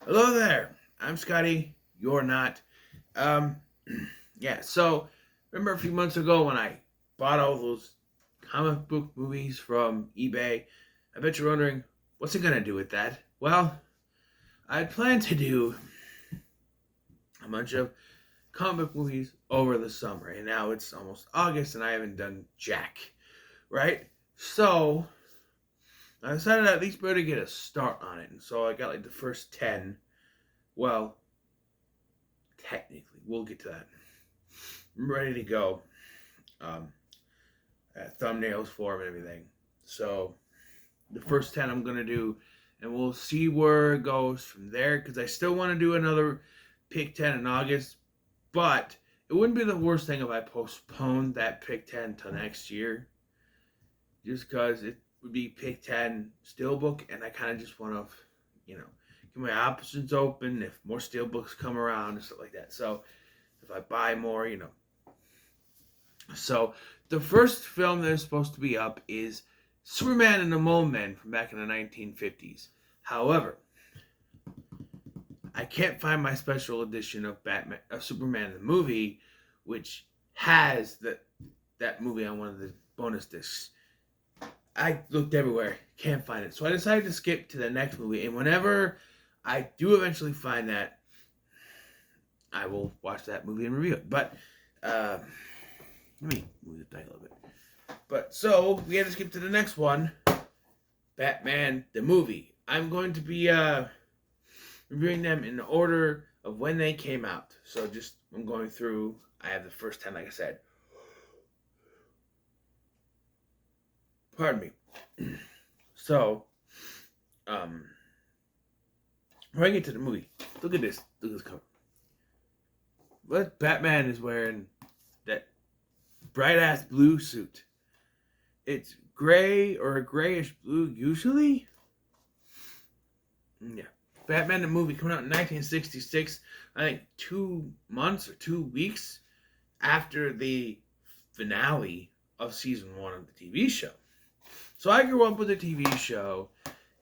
Hello there. I'm Scotty. You're not. Um, yeah. So remember a few months ago when I bought all those comic book movies from eBay? I bet you're wondering what's it gonna do with that. Well, I plan to do a bunch of comic book movies over the summer, and now it's almost August, and I haven't done jack. Right? So I decided at least better get a start on it, and so I got like the first 10. Well, technically, we'll get to that. I'm ready to go. Um, Thumbnails for them and everything. So the first 10 I'm gonna do, and we'll see where it goes from there. Because I still want to do another pick 10 in August, but it wouldn't be the worst thing if I postponed that pick 10 till next year, just because it would be pick 10 steelbook, and I kind of just want to, you know, keep my options open if more steelbooks come around and stuff like that. So if I buy more, So the first film that is supposed to be up is Superman and the Mole Men from back in the 1950s. However, I can't find my special edition of Superman the movie, which has that movie on one of the bonus discs. I looked everywhere, can't find it, so I decided to skip to the next movie. And whenever I do eventually find that, I will watch that movie and review it. But uh, let me move the title of it. But so we had to skip to the next one, Batman the movie. I'm going to be reviewing them in the order of when they came out. So just I'm going through. I have the first 10, like I said. Pardon me. So, before I get to the movie, look at this. Look at this cover. What Batman is wearing that bright ass blue suit. It's gray or a grayish blue usually. Yeah. Batman the movie coming out in 1966. I think 2 months or 2 weeks after the finale of season 1 of the TV show. So I grew up with the TV show,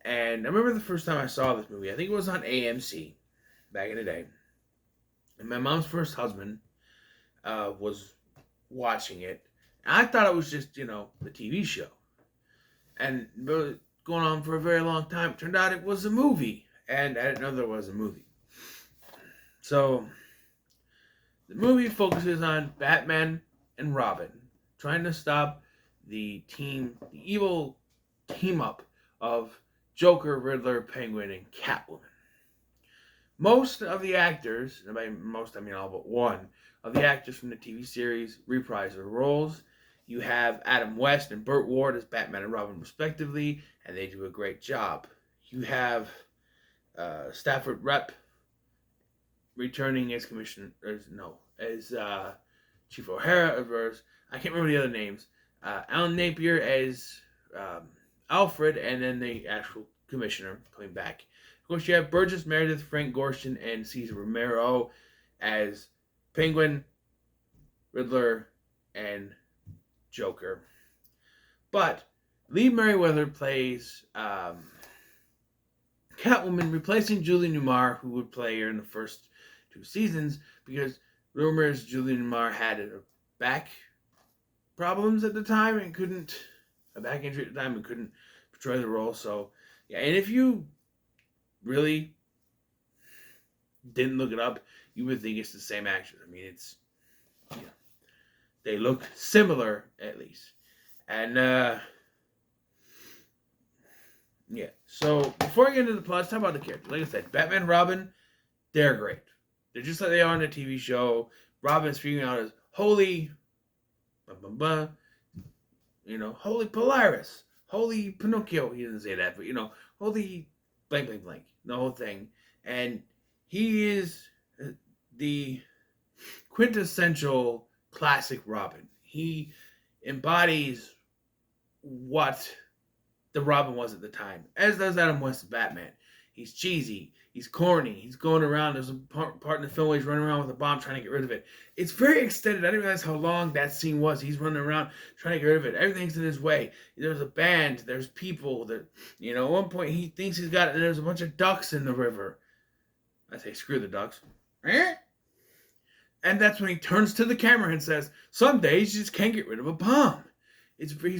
and I remember the first time I saw this movie. I think it was on AMC back in the day. And my mom's first husband was watching it. And I thought it was just, the TV show. And it was going on for a very long time. It turned out it was a movie. And I didn't know there was a movie. So, the movie focuses on Batman and Robin trying to stop the evil team up of Joker, Riddler, Penguin, and Catwoman. Most of the actors, and by most I mean all but one, of the actors from the TV series reprise their roles. You have Adam West and Burt Ward as Batman and Robin respectively, and they do a great job. You have Stafford Rep returning as Chief O'Hara, I can't remember the other names. Alan Napier as Alfred, and then the actual commissioner coming back. Of course, you have Burgess Meredith, Frank Gorshin, and Cesar Romero as Penguin, Riddler, and Joker. But Lee Merriweather plays Catwoman, replacing Julie Newmar, who would play her in the first 2 seasons, because rumors Julie Newmar had back problems at the time and couldn't, a back injury at the time and couldn't portray the role. So, yeah, and if you really didn't look it up, you would think it's the same actress. I mean, it's, they look similar at least. And, yeah. So, before I get into the plot, let's talk about the characters. Like I said, Batman and Robin, they're great. They're just like they are on the TV show. Robin's figuring out as holy, holy Polaris, holy Pinocchio. He doesn't say that, but holy blank, blank, blank. The whole thing. And he is the quintessential classic Robin. He embodies what the Robin was at the time, as does Adam West's Batman. He's cheesy. He's corny. He's going around. There's a part in the film where he's running around with a bomb trying to get rid of it. It's very extended. I didn't realize how long that scene was. He's running around trying to get rid of it. Everything's in his way. There's a band. There's people. At one point he thinks he's got it, and there's a bunch of ducks in the river. I say, screw the ducks. And that's when he turns to the camera and says, some days you just can't get rid of a bomb. It's very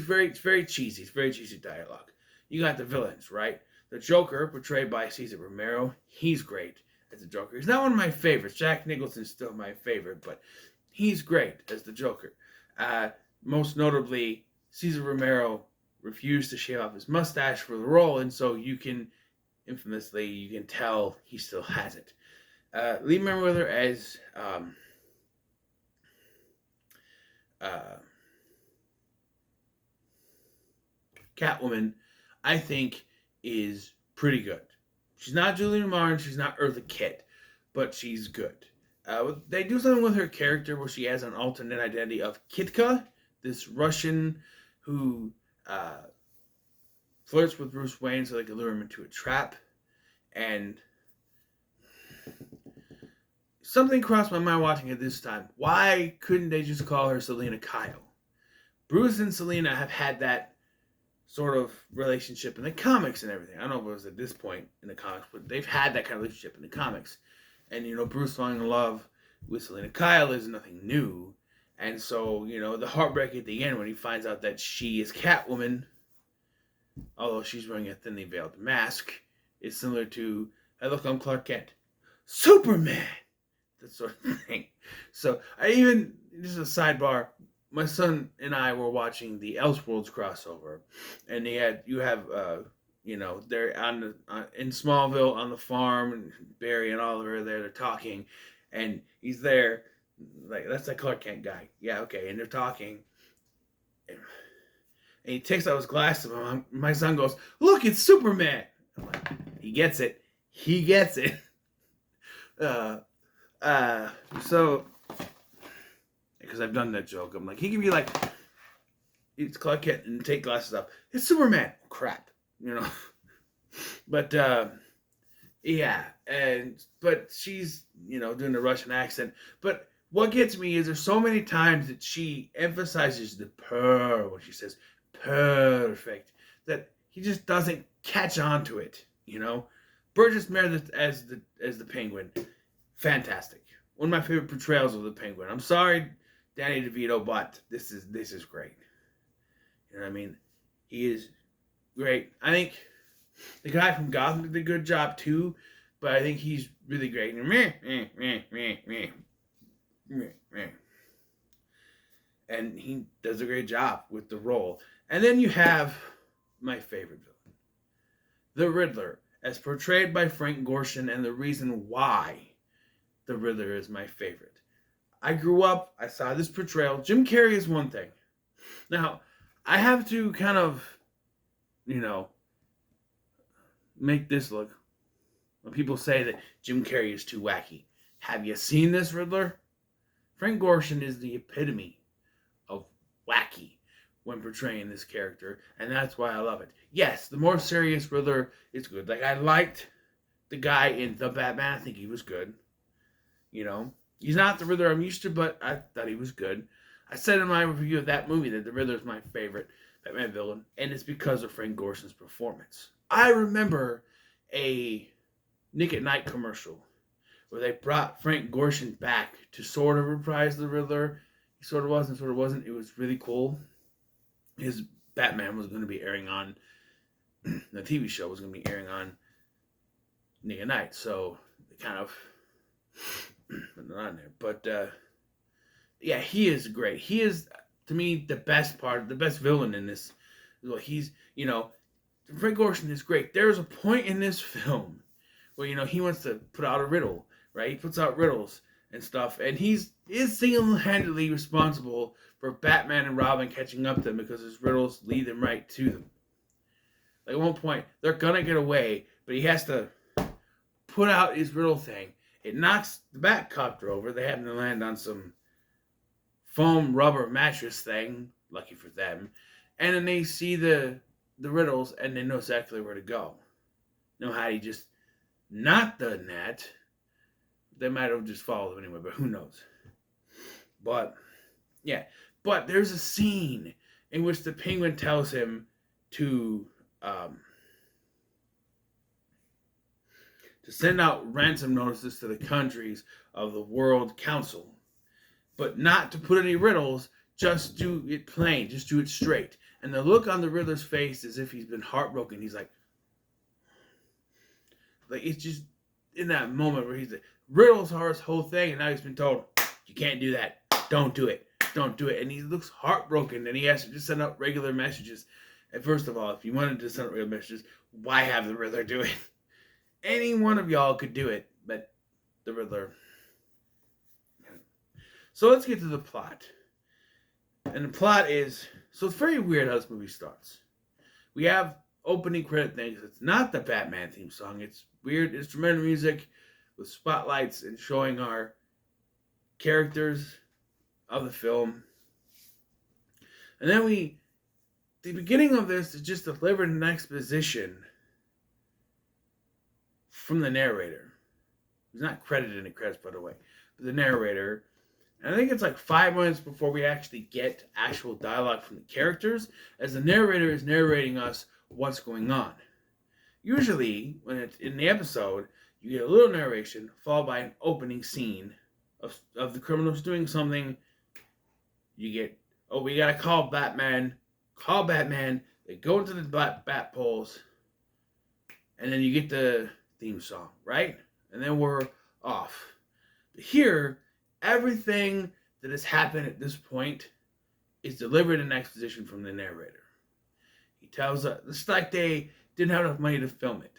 cheesy. It's very cheesy dialogue. You got the villains, right? The Joker, portrayed by Cesar Romero, he's great as the Joker. He's not one of my favorites. Jack Nicholson's still my favorite, but he's great as the Joker. Most notably, Cesar Romero refused to shave off his mustache for the role, and so you can tell he still has it. Lee Merriweather as Catwoman, I think, is pretty good. She's not Julia Martin, she's not Eartha Kitt, but she's good. They do something with her character where she has an alternate identity of Kitka, this Russian who flirts with Bruce Wayne so they can lure him into a trap. And something crossed my mind watching it this time. Why couldn't they just call her Selina Kyle? Bruce and Selina have had that sort of relationship in the comics and everything. I don't know if it was at this point in the comics, but they've had that kind of relationship in the comics. And, Bruce falling in love with Selina Kyle is nothing new. And so, the heartbreak at the end when he finds out that she is Catwoman, although she's wearing a thinly veiled mask, is similar to, hey, look, I'm Clark Kent. Superman! That sort of thing. So, just a sidebar, my son and I were watching the Elseworlds crossover, and they're in Smallville on the farm, and Barry and Oliver are there, they're talking, and he's there, like, that's that Clark Kent guy. Yeah, okay, and they're talking, and he takes out his glasses, and my son goes, look, it's Superman! I'm like, he gets it. So, because I've done that joke. I'm like, he can be like, it's Clark Kent and take glasses off. It's Superman. Crap, But yeah, but she's doing the Russian accent. But what gets me is there's so many times that she emphasizes the purr when she says perfect that he just doesn't catch on to it. Burgess Meredith as the Penguin, fantastic. One of my favorite portrayals of the Penguin. I'm sorry, Danny DeVito, but this is great. You know what I mean? He is great. I think the guy from Gotham did a good job too, but I think he's really great. And he does a great job with the role. And then you have my favorite villain, the Riddler, as portrayed by Frank Gorshin, and the reason why the Riddler is my favorite. I grew up, I saw this portrayal. Jim Carrey is one thing. Now, I have to kind of, make this look. When people say that Jim Carrey is too wacky. Have you seen this Riddler? Frank Gorshin is the epitome of wacky when portraying this character, and that's why I love it. Yes, the more serious Riddler is good. Like, I liked the guy in The Batman. I think he was good. He's not the Riddler I'm used to, but I thought he was good. I said in my review of that movie that the Riddler is my favorite Batman villain, and it's because of Frank Gorshin's performance. I remember a Nick at Night commercial where they brought Frank Gorshin back to sort of reprise the Riddler. He sort of was and sort of wasn't. It was really cool. His Batman was going to be airing on, the TV show was going to be airing on Nick at Night, so they kind of put it on there. But yeah, he is great. He is, to me, the best villain in this. He's, Frank Gorshin is great. There's a point in this film where, he wants to put out a riddle, right? He puts out riddles and stuff, and he is single-handedly responsible for Batman and Robin catching up to them because his riddles lead them right to them. Like, at one point, they're gonna get away, but he has to put out his riddle thing. It knocks the Batcopter over. They happen to land on some foam rubber mattress thing, lucky for them, and then they see the riddles, and they know exactly where to go. How he just not done that. They might have just followed him anyway, but who knows? But, yeah. But there's a scene in which the Penguin tells him to to send out ransom notices to the countries of the World Council, but not to put any riddles. Just do it plain. Just do it straight. And the look on the Riddler's face is if he's been heartbroken. He's like it's just in that moment where he's like, riddles are his whole thing, and now he's been told, you can't do that. Don't do it. Don't do it. And he looks heartbroken, and he has to just send out regular messages. And first of all, if you wanted to send out regular messages, why have the Riddler do it? Any one of y'all could do it, but the Riddler. So let's get to the plot. And the plot is, so it's very weird how this movie starts. We have opening credit things. It's not the Batman theme song. It's weird instrumental music with spotlights and showing our characters of the film. And then the beginning of this is just delivered an exposition from the narrator. He's not credited in the credits, by the way, but the narrator. And I think it's like 5 minutes before we actually get actual dialogue from the characters, as the narrator is narrating us what's going on. Usually, when it's in the episode, you get a little narration followed by an opening scene of the criminals doing something. You get, oh, we gotta call Batman. Call Batman. They go into the bat poles, and then you get the theme song, right? And then we're off. But here, everything that has happened at this point is delivered in exposition from the narrator. He tells us, it's like they didn't have enough money to film it.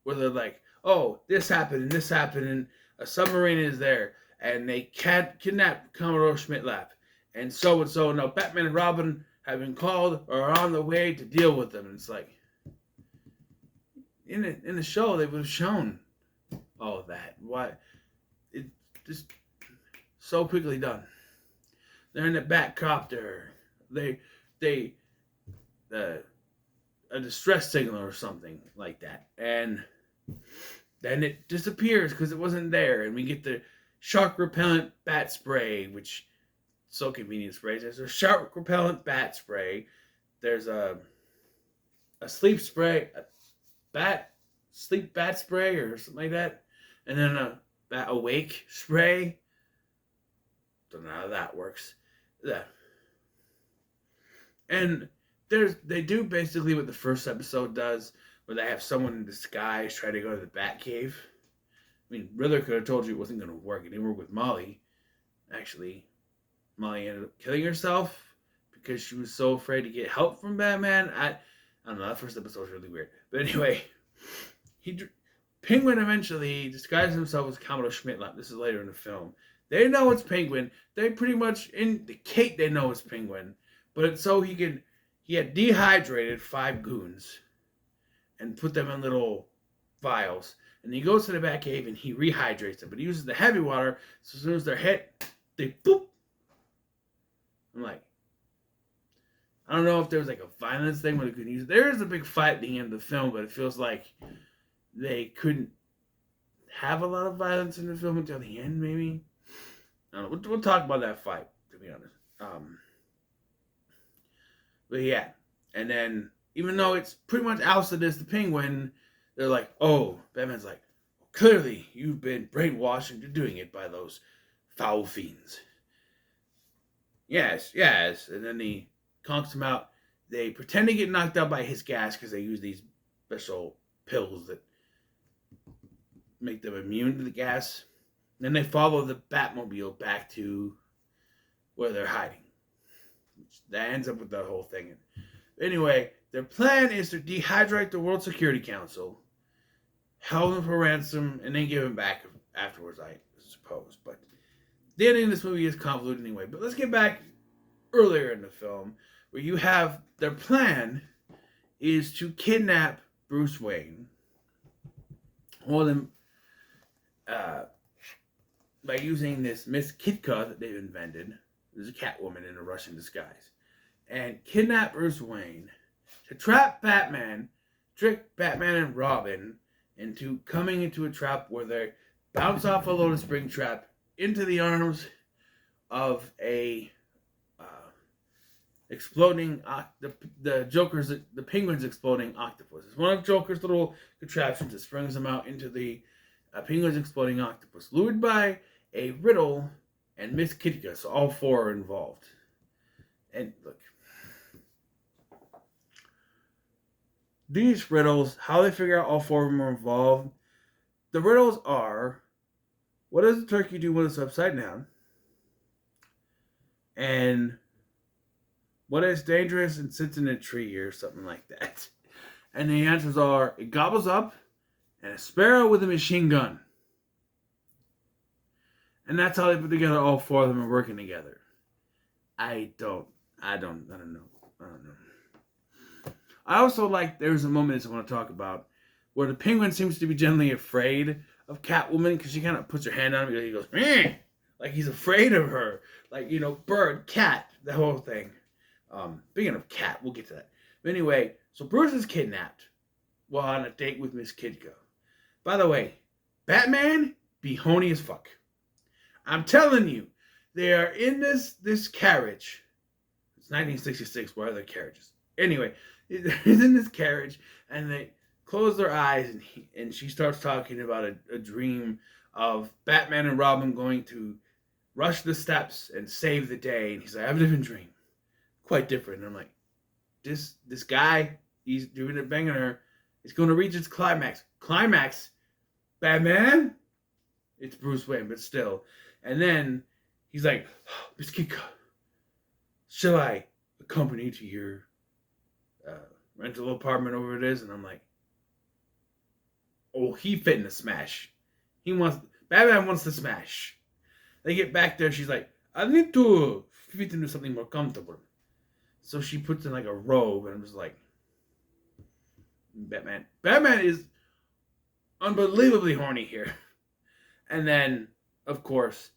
Where they're like, oh, this happened, and a submarine is there, and they can't kidnap Commodore Schmidt-Lap. And so, now Batman and Robin have been called or are on the way to deal with them. And it's like, in the show, they would have shown all of that. Why? It just so quickly done. They're in the Batcopter. A distress signal or something like that. And then it disappears because it wasn't there. And we get the shark repellent bat spray, which so convenient spray. There's a shark repellent bat spray. There's a sleep spray, sleep bat spray or something like that. And then a bat awake spray. Don't know how that works. Yeah. And they do basically what the first episode does, where they have someone in disguise try to go to the Batcave. I mean, Riddler could have told you it wasn't going to work. It didn't work with Molly. Actually, Molly ended up killing herself because she was so afraid to get help from Batman. I don't know, that first episode was really weird. But anyway, Penguin eventually disguises himself as Commodore Schmidt-Lap. This is later in the film. They know it's Penguin. They pretty much indicate they know it's Penguin. But it's so he had dehydrated 5 goons and put them in little vials. And he goes to the Batcave and he rehydrates them. But he uses the heavy water, so as soon as they're hit, they boop. I'm like, I don't know if there was like a violence thing where they couldn't use it. There is a big fight at the end of the film, but it feels like they couldn't have a lot of violence in the film until the end, maybe. I don't know. We'll talk about that fight, to be honest. But yeah, and then even though it's pretty much ousted as the Penguin, they're like, oh, Batman's like, well, clearly you've been brainwashed into doing it by those foul fiends. Yes, and then he conks them out. They pretend to get knocked out by his gas because they use these special pills that make them immune to the gas. And then they follow the Batmobile back to where they're hiding. That ends up with that whole thing. Anyway, their plan is to dehydrate the World Security Council, hold them for ransom, and then give them back afterwards, I suppose. But the ending of this movie is convoluted anyway. But let's get back earlier in the film, where you have their plan is to kidnap Bruce Wayne, hold him by using this Miss Kitka that they've invented. There's a Catwoman in a Russian disguise. And kidnap Bruce Wayne to trap Batman, trick Batman and Robin into coming into a trap where they bounce off a Lotus Spring trap into the arms of a exploding, the Penguin's exploding octopus. It's one of Joker's little contraptions that springs them out into the a Penguin's exploding octopus, lured by a riddle, and Miss Kittica. So all four are involved. And look, these riddles, how they figure out all four of them are involved. The riddles are: what does the turkey do when it's upside down? And what is dangerous and sits in a tree or something like that? And the answers are: it gobbles up and a sparrow with a machine gun. And that's how they put together all four of them are working together. I don't know. I also like, there's a moment I want to talk about where the Penguin seems to be generally afraid of Catwoman because she kind of puts her hand on him and he goes, meh! Like he's afraid of her. Like, bird, cat, the whole thing. Speaking of cat, we'll get to that. But anyway, so Bruce is kidnapped while on a date with Miss Kittica. By the way, Batman be horny as fuck. I'm telling you, they are in this carriage. It's 1966. Where are their carriages? Anyway, he's in this carriage, and they close their eyes, and she starts talking about a dream of Batman and Robin going to rush the steps and save the day. And he's like, I have a different dream. Quite different. And I'm like, this guy, he's doing it, banging her. It's going to reach its climax. Climax? Batman? It's Bruce Wayne, but still. And then he's like, Miss Kittica, shall I accompany you to your rental apartment, over it is? And I'm like, oh, he fitting to smash. Batman wants to smash. They get back there, she's like, I need to fit into something more comfortable. So she puts in like a robe, and I'm just like, Batman is unbelievably horny here. And then, of course,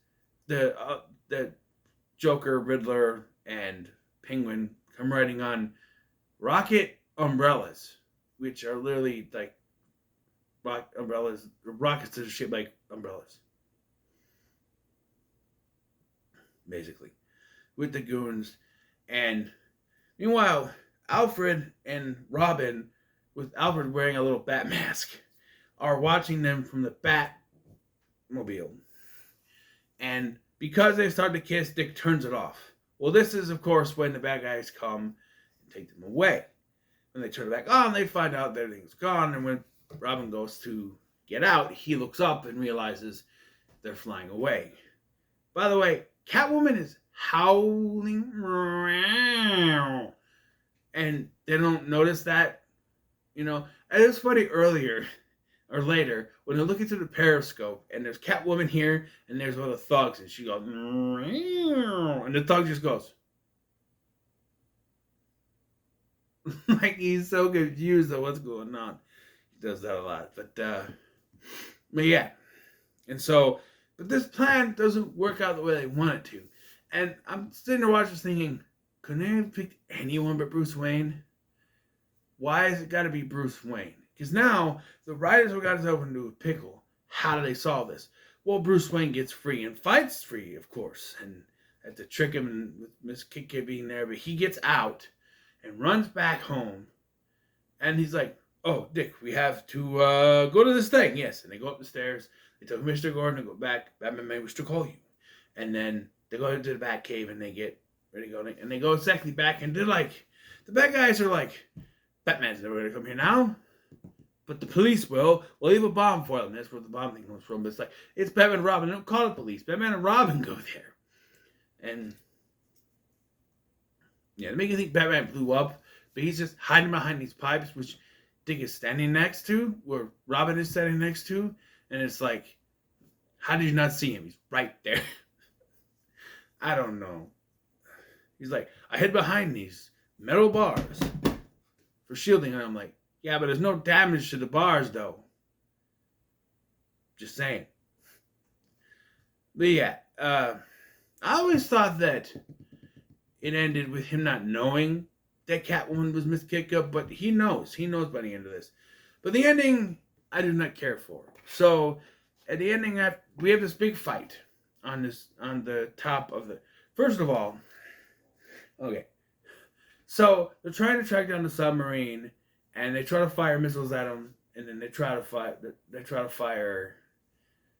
the Joker, Riddler, and Penguin come riding on rocket umbrellas, which are literally like rockets that are shaped like umbrellas. Basically, with the goons. And meanwhile, Alfred and Robin, with Alfred wearing a little bat mask, are watching them from the Batmobile. And because they start to kiss, Dick turns it off. Well, this is, of course, when the bad guys come and take them away. When they turn it back on, they find out that everything's gone. And when Robin goes to get out, he looks up and realizes they're flying away. By the way, Catwoman is howling around. And they don't notice that, And it's funny earlier or later when they're looking through the periscope and there's Catwoman here and there's one of the thugs and she goes, and the thug just goes. Like he's so confused at what's going on. He does that a lot. But yeah. And so, but this plan doesn't work out the way they want it to. And I'm sitting there watching this thinking, couldn't they have picked anyone but Bruce Wayne? Why has it got to be Bruce Wayne? Because now the writers have got themselves into a pickle. How do they solve this? Well, Bruce Wayne gets free and fights free, of course. And have to trick him with Miss Kittica being there. But he gets out and runs back home. And he's like, oh, Dick, we have to go to this thing. Yes. And they go up the stairs. They tell Mr. Gordon to go back. Batman may wish to call you. And then they go into the Batcave and they get ready to go. And they go exactly back. And they're like, the bad guys are like, Batman's never going to come here now. But the police will. We'll leave a bomb for them. That's where the bomb thing comes from. But it's like, it's Batman and Robin. They don't call it police. Batman and Robin go there. And, yeah, they make you think Batman blew up. But he's just hiding behind these pipes, which Dick is standing next to, where Robin is standing next to. And it's like, how did you not see him? He's right there. I don't know. He's like, I hid behind these metal bars for shielding. And I'm like, yeah, but there's no damage to the bars, though. Just saying. But yeah, I always thought that it ended with him not knowing that Catwoman was Miss Kittica, but he knows. He knows by the end of this. But the ending, I do not care for. So, at the ending, we have this big fight on the top of the... First of all, okay. So, they're trying to track down the submarine, and they try to fire missiles at him, and then they try to fire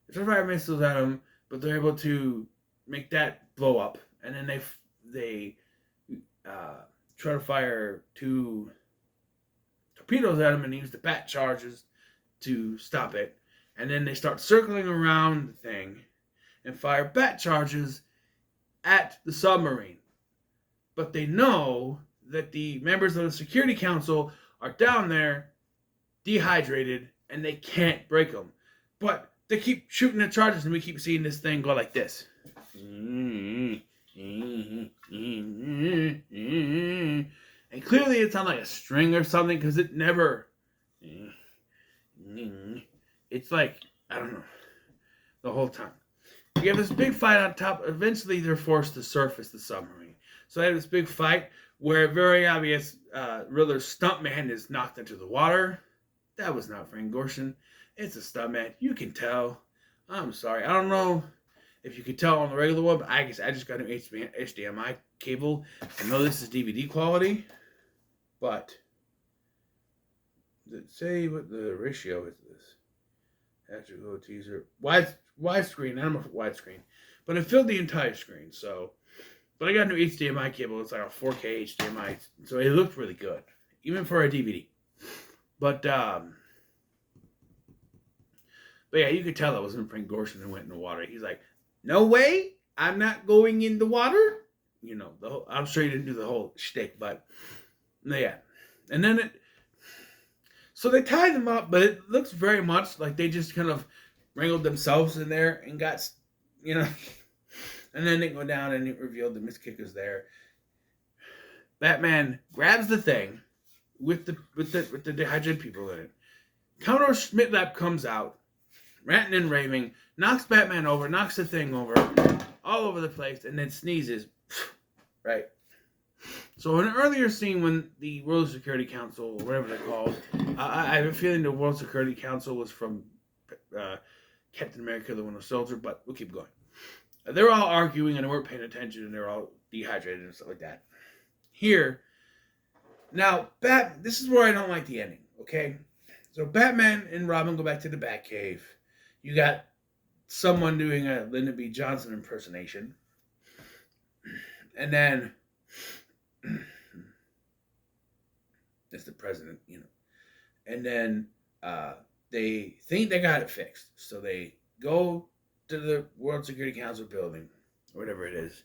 They try to fire missiles at him, but they're able to make that blow up. And then they try to fire 2 torpedoes at him and use the bat charges to stop it. And then they start circling around the thing and fire bat charges at the submarine. But they know that the members of the Security Council are down there dehydrated and they can't break them. But they keep shooting the charges and we keep seeing this thing go like this. And clearly it's on like a string or something because it never... It's like, I don't know, the whole time. You have this big fight on top. Eventually they're forced to surface the submarine. So they have this big fight where very obvious Riddler's stuntman is knocked into the water. That was not Frank Gorshin. It's a stuntman. You can tell. I'm sorry. I don't know if you could tell on the regular one, but I guess I just got an HDMI cable. I know this is DVD quality, but say what the ratio is this. After go teaser. Widescreen. I don't know if it's widescreen, but it filled the entire screen. So, but I got a new HDMI cable. It's like a 4K HDMI, so it looked really good, even for a DVD. But yeah, you could tell that wasn't Frank Gorshin and went in the water. He's like, no way, I'm not going in the water. You know, I'm sure he didn't do the whole shtick, but yeah. And then so they tie them up, but it looks very much like they just kind of wrangled themselves in there and got, you know, and then they go down and it revealed that Miss Kicker's there. Batman grabs the thing with the dehydrated people in it. Commodore Schmidlap comes out, ranting and raving, knocks Batman over, knocks the thing over, all over the place, and then sneezes. Right. So in an earlier scene when the World Security Council, or whatever they're called, I have a feeling the World Security Council was from Captain America, the Winter Soldier, but we'll keep going. They're all arguing and they weren't paying attention and they're all dehydrated and stuff like that. Here, now, this is where I don't like the ending, okay? So Batman and Robin go back to the Batcave. You got someone doing a Lyndon B. Johnson impersonation. And then that's the president, you know. And then they think they got it fixed. So they go to the World Security Council building, or whatever it is,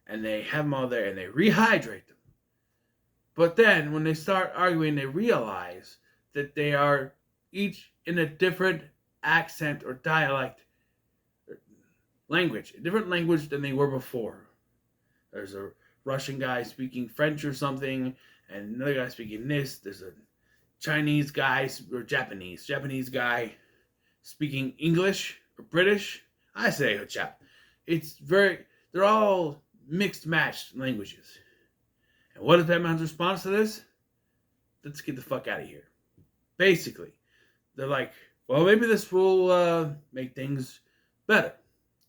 and they have them all there and they rehydrate them. But then when they start arguing, they realize that they are each in a different accent or dialect, language, a different language than they were before. There's a Russian guy speaking French or something, and another guy speaking this. There's a Chinese guy, or Japanese guy speaking English or British. I say chap. They're all mixed matched languages. And what is Batman's response to this? Let's get the fuck out of here. Basically, they're like, well, maybe this will make things better.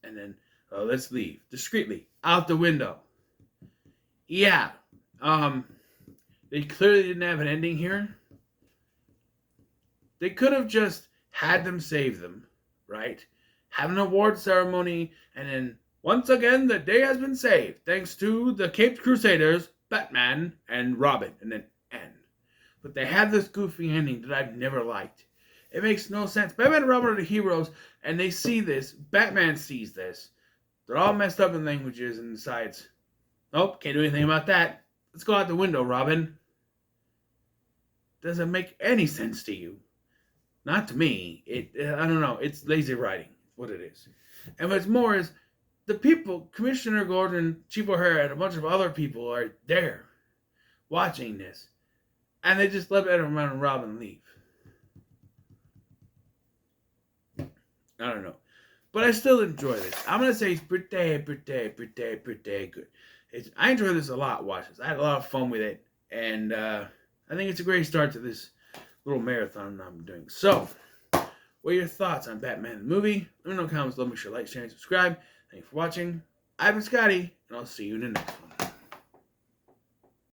And then let's leave discreetly out the window. Yeah. They clearly didn't have an ending here. They could have just had them save them, right? Have an award ceremony, and then once again the day has been saved thanks to the Caped Crusaders, Batman, and Robin, and then end. But they have this goofy ending that I've never liked. It makes no sense. Batman and Robin are the heroes, and they see this. Batman sees this. They're all messed up in languages and decides, nope, can't do anything about that. Let's go out the window, Robin. Doesn't make any sense to you. Not to me. I don't know. It's lazy writing. What it is. And what's more is the people, Commissioner Gordon, Chief O'Hara, and a bunch of other people are there watching this. And they just let Batman and Robin leave. I don't know. But I still enjoy this. I'm going to say it's pretty good. I enjoy this a lot, watch this. I had a lot of fun with it. And I think it's a great start to this little marathon I'm doing. So, what are your thoughts on Batman the movie? Let me know in the comments below. Make sure to like, share, and subscribe. Thank you for watching. I've been Scotty, and I'll see you in the next one.